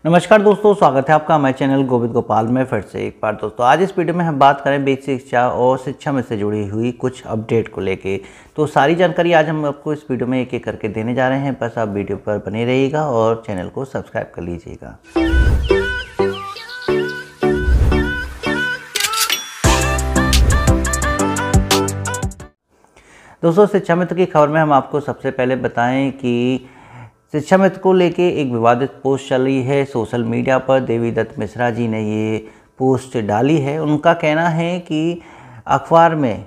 नमस्कार दोस्तों, स्वागत है आपका हमारे चैनल गोविंद गोपाल में फिर से एक बार। दोस्तों आज इस वीडियो में हम बात करें बेसिक शिक्षा और शिक्षा में से जुड़ी हुई कुछ अपडेट को लेके। तो सारी जानकारी आज हम आपको इस वीडियो में एक एक करके देने जा रहे हैं। बस आप वीडियो पर बने रहिएगा और चैनल को सब्सक्राइब कर लीजिएगा। दोस्तों शिक्षा मित्र की खबर में हम आपको सबसे पहले बताएं कि शिक्षा मित्र को लेके एक विवादित पोस्ट चल रही है सोशल मीडिया पर। देवीदत्त मिश्रा जी ने ये पोस्ट डाली है। उनका कहना है कि अखबार में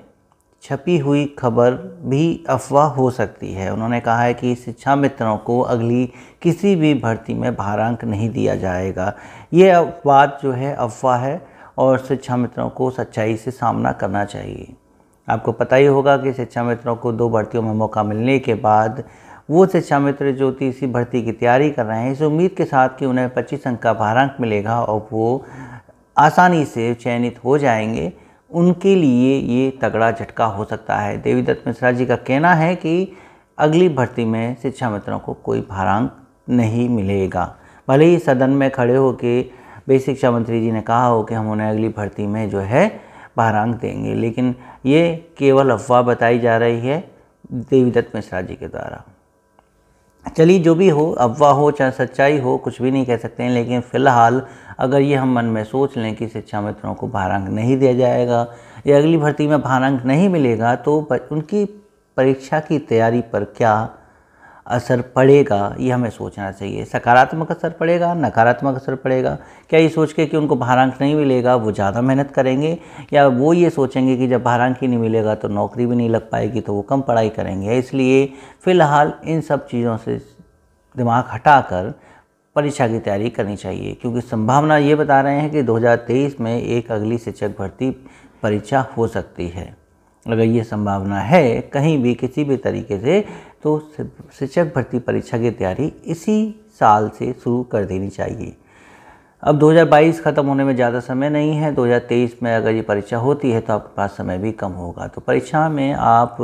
छपी हुई खबर भी अफवाह हो सकती है। उन्होंने कहा है कि शिक्षा मित्रों को अगली किसी भी भर्ती में भारांक नहीं दिया जाएगा। ये बात जो है अफवाह है और शिक्षा मित्रों को सच्चाई से सामना करना चाहिए। आपको पता ही होगा कि शिक्षा मित्रों को 2 भर्तियों में मौका मिलने के बाद वो शिक्षा मित्र जो तीसरी भर्ती की तैयारी कर रहे हैं इस उम्मीद के साथ कि उन्हें 25 अंक का भारांक मिलेगा और वो आसानी से चयनित हो जाएंगे, उनके लिए ये तगड़ा झटका हो सकता है। देवीदत्त मिश्रा जी का कहना है कि अगली भर्ती में शिक्षा मित्रों को कोई भारांक नहीं मिलेगा। भले ही सदन में खड़े होकर बेसिक शिक्षा मंत्री जी ने कहा हो कि हम उन्हें अगली भर्ती में जो है भारांक देंगे, लेकिन ये केवल अफवाह बताई जा रही है देवीदत्त मिश्रा जी के द्वारा। चलिए जो भी हो, अफवाह हो चाहे सच्चाई हो, कुछ भी नहीं कह सकते हैं, लेकिन फ़िलहाल अगर ये हम मन में सोच लें कि शिक्षा मित्रों को भारांक नहीं दिया जाएगा या अगली भर्ती में भारांक नहीं मिलेगा तो उनकी परीक्षा की तैयारी पर क्या असर पड़ेगा, ये हमें सोचना चाहिए। सकारात्मक असर पड़ेगा, नकारात्मक असर पड़ेगा। क्या ये सोच के कि उनको भारांक नहीं मिलेगा वो ज़्यादा मेहनत करेंगे, या वो ये सोचेंगे कि जब भारांक ही नहीं मिलेगा तो नौकरी भी नहीं लग पाएगी तो वो कम पढ़ाई करेंगे। इसलिए फ़िलहाल इन सब चीज़ों से दिमाग हटाकर परीक्षा की तैयारी करनी चाहिए, क्योंकि संभावना ये बता रहे हैं कि 2023 में एक अगली शिक्षक भर्ती परीक्षा हो सकती है। अगर ये संभावना है कहीं भी किसी भी तरीके से तो शिक्षक भर्ती परीक्षा की तैयारी इसी साल से शुरू कर देनी चाहिए। अब 2022 ख़त्म होने में ज़्यादा समय नहीं है। 2023 में अगर ये परीक्षा होती है तो आपके पास समय भी कम होगा। तो परीक्षा में आप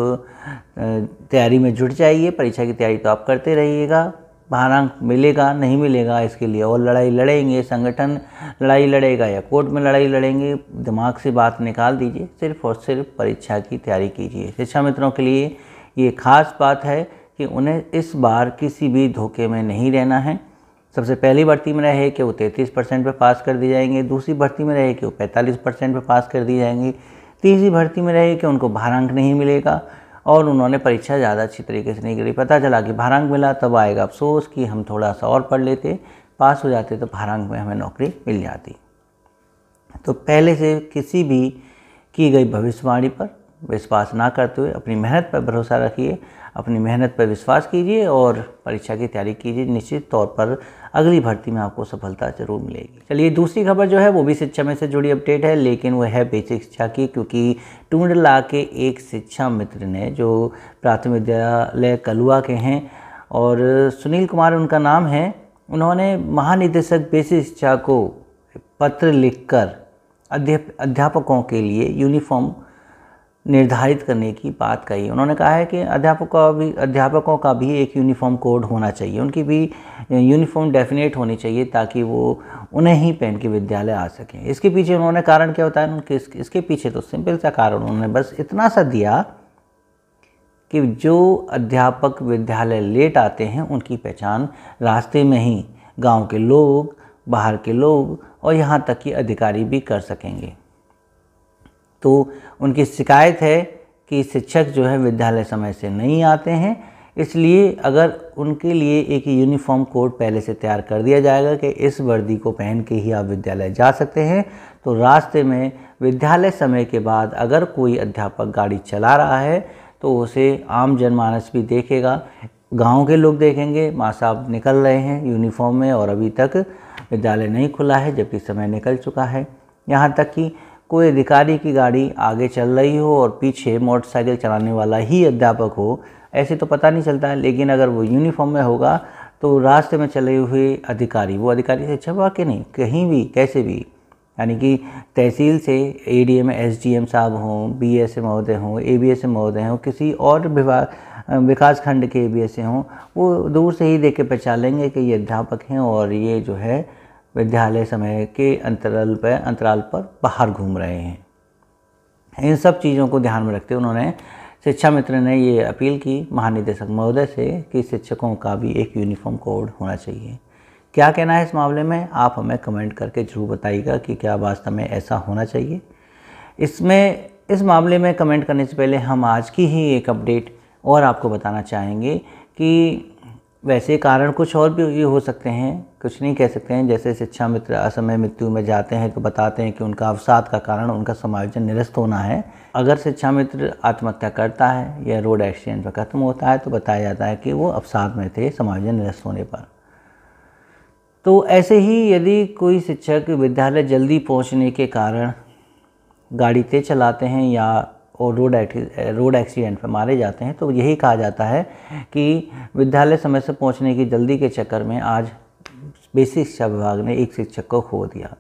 तैयारी में जुट जाइए। परीक्षा की तैयारी तो आप करते रहिएगा। भारांक मिलेगा नहीं मिलेगा इसके लिए और लड़ाई लड़ेंगे, संगठन लड़ाई लड़ेगा या कोर्ट में लड़ाई लड़ेंगे, दिमाग से बात निकाल दीजिए। सिर्फ और सिर्फ परीक्षा की तैयारी कीजिए। शिक्षा मित्रों के लिए ये खास बात है कि उन्हें इस बार किसी भी धोखे में नहीं रहना है। सबसे पहली भर्ती में रहे कि वो 33% पे पास कर दिए जाएंगे, दूसरी भर्ती में रहे कि वो 45% पे पास कर दिए जाएंगे, तीसरी भर्ती में रहे कि उनको भारांक नहीं मिलेगा और उन्होंने परीक्षा ज़्यादा अच्छी तरीके से नहीं करी। पता चला कि भारांक मिला, तब आएगा अफसोस कि हम थोड़ा सा और पढ़ लेते, पास हो जाते तो भारांक में हमें नौकरी मिल जाती। तो पहले से किसी भी की गई भविष्यवाणी पर विश्वास ना करते हुए अपनी मेहनत पर भरोसा रखिए, अपनी मेहनत पर विश्वास कीजिए और परीक्षा की तैयारी कीजिए। निश्चित तौर पर अगली भर्ती में आपको सफलता जरूर मिलेगी। चलिए दूसरी खबर जो है वो भी शिक्षा में से जुड़ी अपडेट है, लेकिन वो है बेसिक शिक्षा की, क्योंकि टुंडला के एक शिक्षा मित्र ने जो प्राथमिक विद्यालय कलुआ के हैं और सुनील कुमार उनका नाम है, उन्होंने महानिदेशक बेसिक शिक्षा को पत्र लिखकर अध्यापकों के लिए यूनिफॉर्म निर्धारित करने की बात कही। उन्होंने कहा है कि अध्यापकों का भी एक यूनिफॉर्म कोड होना चाहिए, उनकी भी यूनिफॉर्म डेफिनेट होनी चाहिए ताकि वो उन्हें ही पहन के विद्यालय आ सकें। इसके पीछे उन्होंने कारण क्या बताया, उनके इसके पीछे तो सिंपल सा कारण उन्होंने बस इतना सा दिया कि जो अध्यापक विद्यालय लेट आते हैं उनकी पहचान रास्ते में ही गाँव के लोग, बाहर के लोग और यहाँ तक कि अधिकारी भी कर सकेंगे। तो उनकी शिकायत है कि शिक्षक जो है विद्यालय समय से नहीं आते हैं, इसलिए अगर उनके लिए एक यूनिफॉर्म कोड पहले से तैयार कर दिया जाएगा कि इस वर्दी को पहन के ही आप विद्यालय जा सकते हैं, तो रास्ते में विद्यालय समय के बाद अगर कोई अध्यापक गाड़ी चला रहा है तो उसे आम जनमानस भी देखेगा, गांव के लोग देखेंगे, माँ साहब निकल रहे हैं यूनिफॉर्म में और अभी तक विद्यालय नहीं खुला है जबकि समय निकल चुका है। यहाँ तक कि कोई अधिकारी की गाड़ी आगे चल रही हो और पीछे मोटरसाइकिल चलाने वाला ही अध्यापक हो, ऐसे तो पता नहीं चलता है, लेकिन अगर वो यूनिफॉर्म में होगा तो रास्ते में चले हुए अधिकारी, वो अधिकारी से छपा के नहीं, कहीं भी कैसे भी, यानी कि तहसील से एडीएम एसडीएम साहब हों, बीएसए महोदय हों, एबीएसए महोदय हों, किसी और विभाग विकास खंड के भी ऐसे हों, वो दूर से ही देख के पहचान लेंगे कि ये अध्यापक हैं और ये जो है विद्यालय समय के अंतराल पर बाहर घूम रहे हैं। इन सब चीज़ों को ध्यान में रखते उन्होंने शिक्षा मित्र ने ये अपील की महानिदेशक महोदय से कि शिक्षकों का भी एक यूनिफॉर्म कोड होना चाहिए। क्या कहना है इस मामले में, आप हमें कमेंट करके ज़रूर बताइएगा कि क्या वास्तव में ऐसा होना चाहिए। इस मामले में कमेंट करने से पहले हम आज की ही एक अपडेट और आपको बताना चाहेंगे कि वैसे कारण कुछ और भी हो सकते हैं, कुछ नहीं कह सकते हैं। जैसे शिक्षा मित्र असमय मृत्यु में जाते हैं तो बताते हैं कि उनका अवसाद का कारण उनका समायोजन निरस्त होना है। अगर शिक्षा मित्र आत्महत्या करता है या रोड एक्सीडेंट पर खत्म होता है तो बताया जाता है कि वो अवसाद में थे समायोजन निरस्त होने पर। तो ऐसे ही यदि कोई शिक्षक विद्यालय जल्दी पहुंचने के कारण गाड़ी तेज चलाते हैं या और रोड एक्सीडेंट पर मारे जाते हैं तो यही कहा जाता है कि विद्यालय समय से पहुंचने की जल्दी के चक्कर में आज बेसिक शिक्षा विभाग ने एक शिक्षक को खो दिया।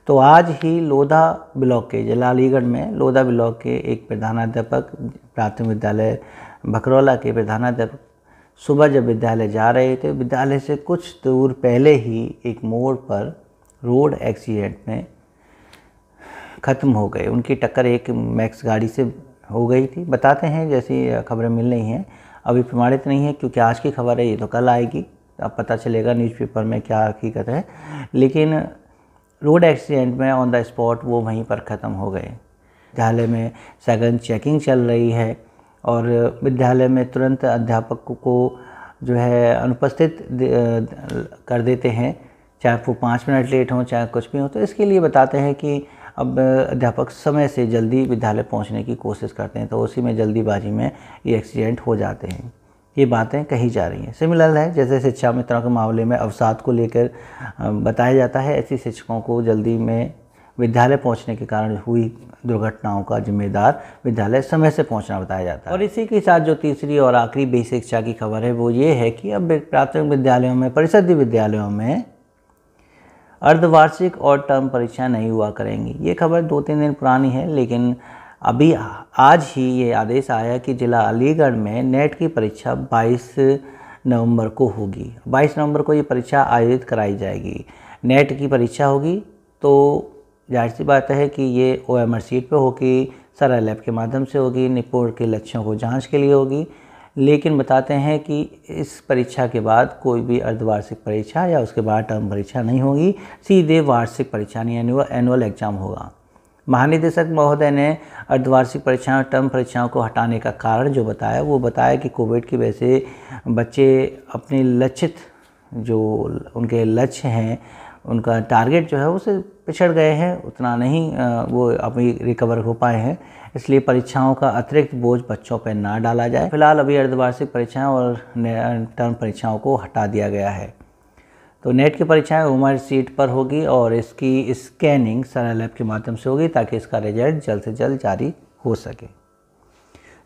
तो आज ही लोधा ब्लॉक के जिला अलीगढ़ में लोधा ब्लॉक के एक प्रधानाध्यापक प्राथमिक विद्यालय भकरौला के प्रधानाध्यापक सुबह जब विद्यालय जा रहे थे, विद्यालय से कुछ दूर पहले ही एक मोड़ पर रोड एक्सीडेंट में ख़त्म हो गए। उनकी टक्कर एक मैक्स गाड़ी से हो गई थी। बताते हैं जैसी खबरें मिल रही हैं, अभी प्रमाणित नहीं है क्योंकि आज की खबर है, ये तो कल आएगी, अब पता चलेगा न्यूज़पेपर में क्या हकीकत है। लेकिन रोड एक्सीडेंट में ऑन द स्पॉट वो वहीं पर ख़त्म हो गए। विद्यालय में सघन चेकिंग चल रही है और विद्यालय में तुरंत अध्यापक को जो है अनुपस्थित कर देते हैं, चाहे वो 5 मिनट लेट हों चाहे कुछ भी हो। तो इसके लिए बताते हैं कि अब अध्यापक समय से जल्दी विद्यालय पहुंचने की कोशिश करते हैं, तो उसी में जल्दीबाजी में ये एक्सीडेंट हो जाते हैं। ये बातें कही जा रही हैं। सिमिलर है जैसे शिक्षा मित्रों के मामले में अवसाद को लेकर बताया जाता है, ऐसी शिक्षकों को जल्दी में विद्यालय पहुंचने के कारण हुई दुर्घटनाओं का जिम्मेदार विद्यालय समय से पहुंचना बताया जाता है। और इसी के साथ जो तीसरी और आखिरी बेसिक शिक्षा की खबर है वो ये है कि अब प्राथमिक विद्यालयों में, परिषदीय विद्यालयों में अर्धवार्षिक और टर्म परीक्षा नहीं हुआ करेंगी। ये खबर 2-3 दिन पुरानी है, लेकिन अभी आज ही ये आदेश आया कि जिला अलीगढ़ में नेट की परीक्षा 22 नवंबर को होगी। 22 नवंबर को ये परीक्षा आयोजित कराई जाएगी। नेट की परीक्षा होगी तो जाहिर सी बात है कि ये OMR सीट पे होगी, सरल लैब के माध्यम से होगी, निपुण के लक्ष्यों को जांच के लिए होगी। लेकिन बताते हैं कि इस परीक्षा के बाद कोई भी अर्धवार्षिक परीक्षा या उसके बाद टर्म परीक्षा नहीं होगी, सीधे वार्षिक परीक्षा यानी एनुअल एग्जाम होगा। महानिदेशक महोदय ने अर्धवार्षिक परीक्षाओं, टर्म परीक्षाओं को हटाने का कारण जो बताया वो बताया कि कोविड की वजह से बच्चे अपने लक्षित जो उनके लक्ष्य हैं, उनका टारगेट जो है उससे पिछड़ गए हैं, उतना नहीं वो अभी रिकवर हो पाए हैं। इसलिए परीक्षाओं का अतिरिक्त बोझ बच्चों पर ना डाला जाए। फिलहाल अभी अर्धवार्षिक परीक्षाएं और टर्म परीक्षाओं को हटा दिया गया है। तो नेट की परीक्षाएं OMR सीट पर होगी और इसकी स्कैनिंग सरल लैब के माध्यम से होगी ताकि इसका रिजल्ट जल्द से जल्द जारी हो सके।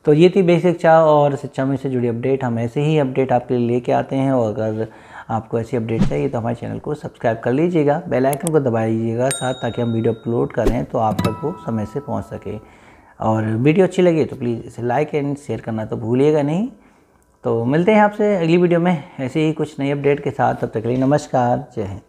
तो ये थी बेसिक शिक्षा और शिक्षा में से जुड़ी अपडेट। हम ऐसे ही अपडेट आपके लिए लेके आते हैं और अगर आपको ऐसी अपडेट चाहिए तो हमारे चैनल को सब्सक्राइब कर लीजिएगा, बेल आइकन को दबा लीजिएगा साथ, ताकि हम वीडियो अपलोड करें तो आप तक वो समय से पहुंच सके। और वीडियो अच्छी लगी तो प्लीज़ इसे लाइक एंड शेयर करना तो भूलिएगा नहीं। तो मिलते हैं आपसे अगली वीडियो में ऐसे ही कुछ नई अपडेट के साथ। तब तक के लिए नमस्कार, जय हिंद।